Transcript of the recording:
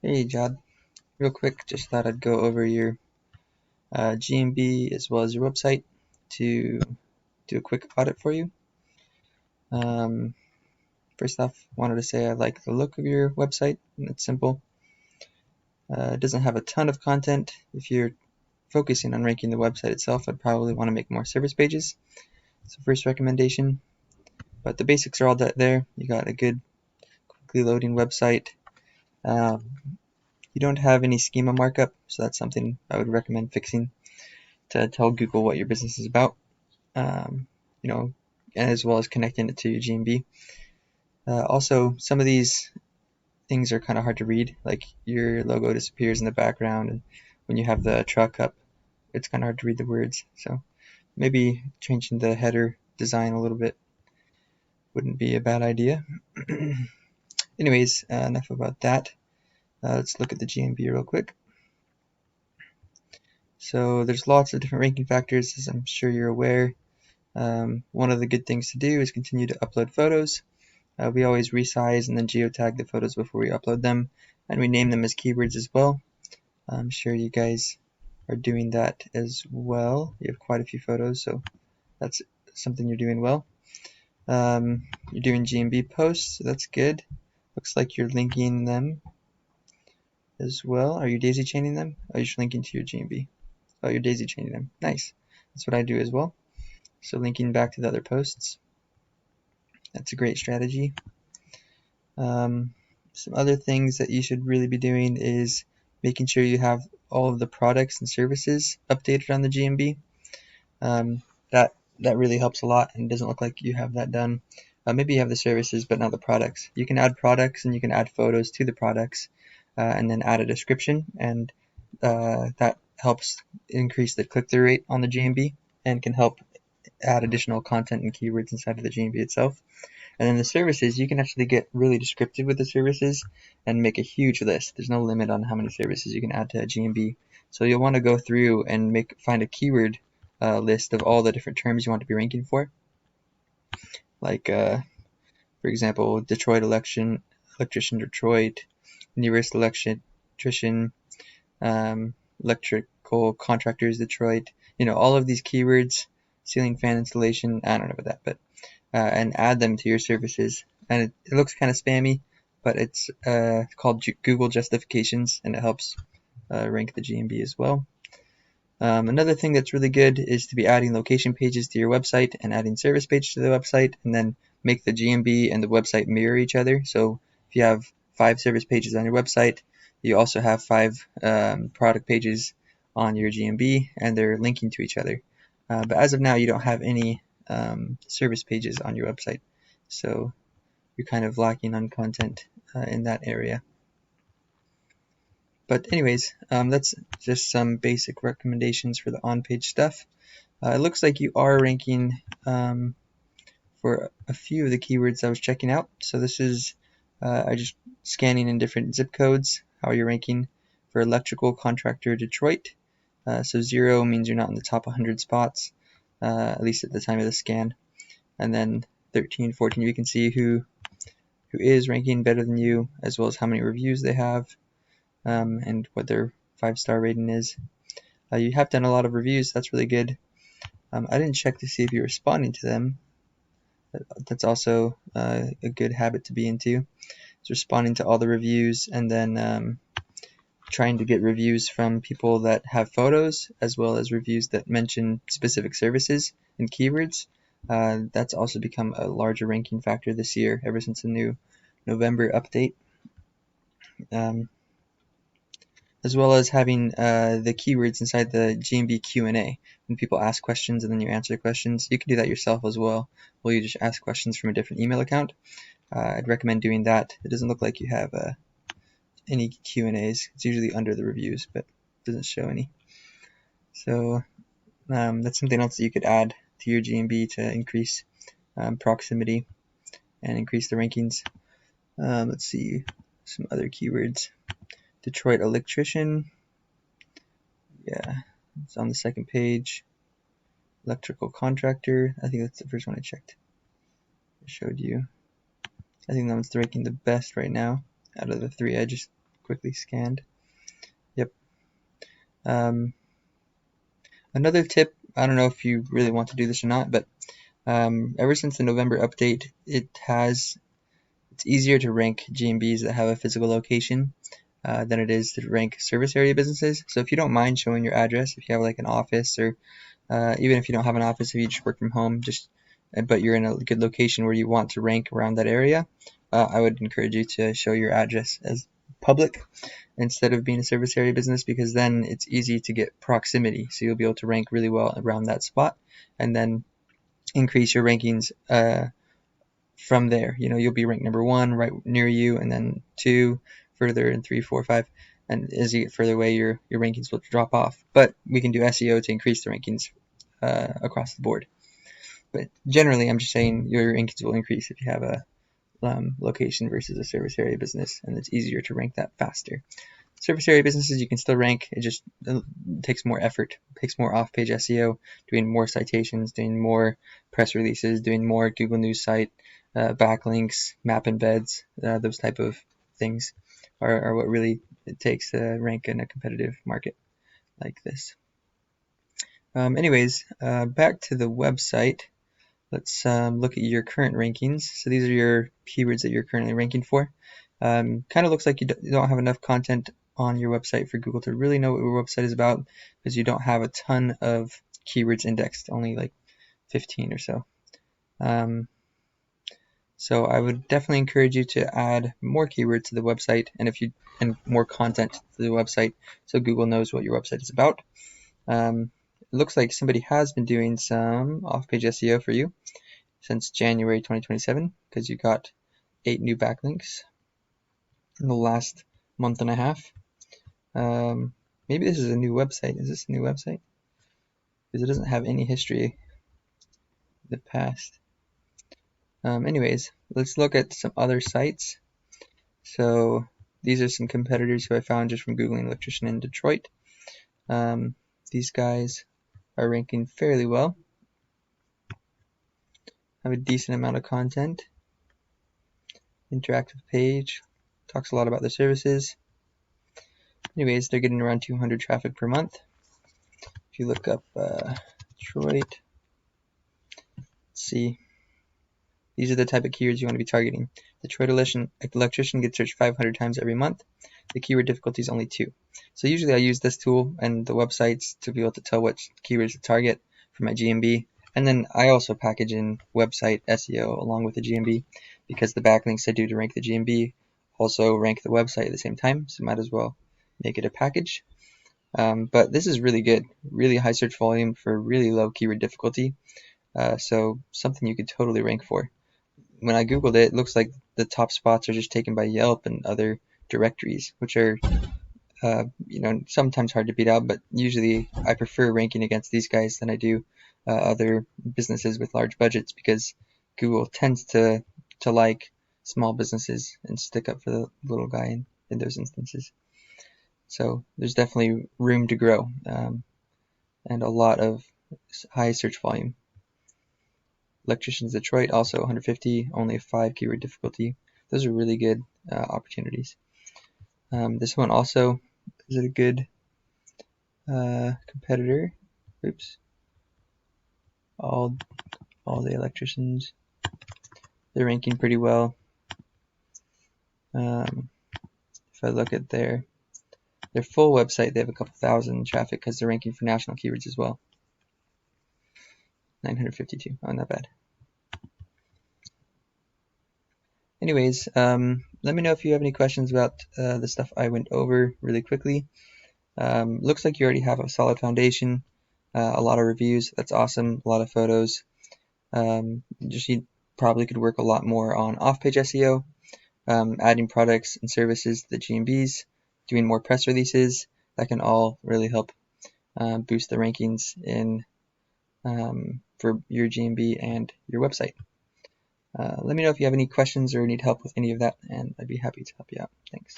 Hey Jad, real quick, just thought I'd go over your GMB as well as your website to do a quick audit for you. Um, First off, wanted to say I like the look of your website. It's simple. It doesn't have a ton of content. If you're focusing on ranking the website itself, I'd probably want to make more service pages. It's the first recommendation. But the basics are all there. You got a good, quickly loading website. Um, you don't have any schema markup, so that's something I would recommend fixing to tell Google what your business is about. um, you know, as well as connecting it to your GMB. Also, some of these things are kind of hard to read, like your logo disappears in the background, and when you have the truck up, it's kind of hard to read the words. So maybe changing the header design a little bit wouldn't be a bad idea. Anyways, enough about that. Let's look at the GMB real quick. So there's lots of different ranking factors, as I'm sure you're aware. One of the good things to do is continue to upload photos. We always resize and then geotag the photos before we upload them, and we name them as keywords as well. I'm sure you guys are doing that as well. You have quite a few photos, so that's something you're doing well. You're doing GMB posts, so that's good. Looks like you're linking them as well. Are you daisy chaining them? Oh, you're just linking to your GMB. Oh, you're daisy chaining them. Nice. That's what I do as well. So linking back to the other posts. That's a great strategy. Some other things that you should really be doing is making sure you have all of the products and services updated on the GMB. Um, that really helps a lot, and it doesn't look like you have that done. Maybe you have the services but not the products. You can add products and you can add photos to the products, and then add a description, and that helps increase the click-through rate on the GMB and can help add additional content and keywords inside of the GMB itself. And then the services, you can actually get really descriptive with the services and make a huge list. There's no limit on how many services you can add to a GMB. So you'll want to go through and find a keyword list of all the different terms you want to be ranking for. Like, for example, Detroit Electrician Detroit, nearest electrician, electrical contractors Detroit. All of these keywords, ceiling fan installation, I don't know about that, but and add them to your services. And it looks kind of spammy, but it's called Google Justifications, and it helps rank the GMB as well. Another thing that's really good is to be adding location pages to your website and adding service pages to the website, and then make the GMB and the website mirror each other. So if you have 5 service pages on your website, you also have 5 product pages on your GMB, and they're linking to each other. But as of now, you don't have any service pages on your website, so you're kind of lacking on content in that area. But anyways, that's just some basic recommendations for the on-page stuff. It looks like you are ranking for a few of the keywords I was checking out. So this is I just scanning in different zip codes how you're ranking for electrical contractor Detroit. So 0 means you're not in the top 100 spots, at least at the time of the scan. And then 13, 14, you can see who is ranking better than you, as well as how many reviews they have, and what their 5-star rating is. You have done a lot of reviews, that's really good. I didn't check to see if you're responding to them. That's also a good habit to be into. It's responding to all the reviews, and then trying to get reviews from people that have photos, as well as reviews that mention specific services and keywords. That's also become a larger ranking factor this year, ever since the new November update. As well as having the keywords inside the GMB Q&A. When people ask questions and then you answer questions, you can do that yourself as well, where you just ask questions from a different email account. I'd recommend doing that. It doesn't look like you have any Q&As. It's usually under the reviews, but it doesn't show any. So that's something else that you could add to your GMB to increase proximity and increase the rankings. Let's see some other keywords. Detroit Electrician. Yeah, it's on the second page. Electrical contractor. I think that's the first one I checked. I showed you. I think that one's ranking the best right now out of the 3 I just quickly scanned. Yep. Another tip, I don't know if you really want to do this or not, but ever since the November update, it's easier to rank GMBs that have a physical location than it is to rank service area businesses. So if you don't mind showing your address, if you have like an office, or even if you don't have an office, if you just work from home, but you're in a good location where you want to rank around that area, I would encourage you to show your address as public instead of being a service area business, because then it's easy to get proximity. So you'll be able to rank really well around that spot and then increase your rankings from there. You'll be ranked number 1 right near you, and then 2 further, and 3, 4, 5. And as you get further away, your rankings will drop off. But we can do SEO to increase the rankings across the board. But generally, I'm just saying your rankings will increase if you have a location versus a service area business, and it's easier to rank that faster. Service area businesses you can still rank, it just takes more effort, it takes more off-page SEO, doing more citations, doing more press releases, doing more Google News site, backlinks, map embeds, those type of things are what really it takes to rank in a competitive market like this. Anyways, back to the website. Let's look at your current rankings. So these are your keywords that you're currently ranking for. Kind of looks like you don't have enough content on your website for Google to really know what your website is about, because you don't have a ton of keywords indexed, only like 15 or so. So I would definitely encourage you to add more keywords to the website, and more content to the website, so Google knows what your website is about. It looks like somebody has been doing some off-page SEO for you since January 2027, because you got 8 new backlinks in the last month and a half. Maybe this is a new website. Is this a new website? Because it doesn't have any history in the past. Anyways, let's look at some other sites. So these are some competitors who I found just from Googling Electrician in Detroit. These guys are ranking fairly well, have a decent amount of content, interactive page, talks a lot about their services. Anyways, they're getting around 200 traffic per month. If you look up Detroit, let's see, these are the type of keywords you want to be targeting. Detroit Electrician gets searched 500 times every month. The keyword difficulty is only 2. So usually I use this tool and the websites to be able to tell which keywords to target for my GMB. And then I also package in website SEO along with the GMB, because the backlinks I do to rank the GMB also rank the website at the same time, so might as well make it a package. But this is really good, really high search volume for really low keyword difficulty, so something you could totally rank for. When I googled it, it looks like the top spots are just taken by Yelp and other directories, which are sometimes hard to beat out, but usually I prefer ranking against these guys than I do other businesses with large budgets, because Google tends to like small businesses and stick up for the little guy in those instances. So there's definitely room to grow, and a lot of high search volume. Electricians Detroit, also 150, only a 5 keyword difficulty. Those are really good opportunities. This one also is a good competitor. Oops. All the electricians, they're ranking pretty well. If I look at their full website, they have a couple thousand traffic, because they're ranking for national keywords as well. 952. Oh, not bad. Anyways, let me know if you have any questions about the stuff I went over really quickly. Looks like you already have a solid foundation, a lot of reviews. That's awesome. A lot of photos. You probably could work a lot more on off-page SEO, adding products and services to the GMBs, doing more press releases. That can all really help boost the rankings for your GMB and your website. Let me know if you have any questions or need help with any of that, and I'd be happy to help you out. Thanks.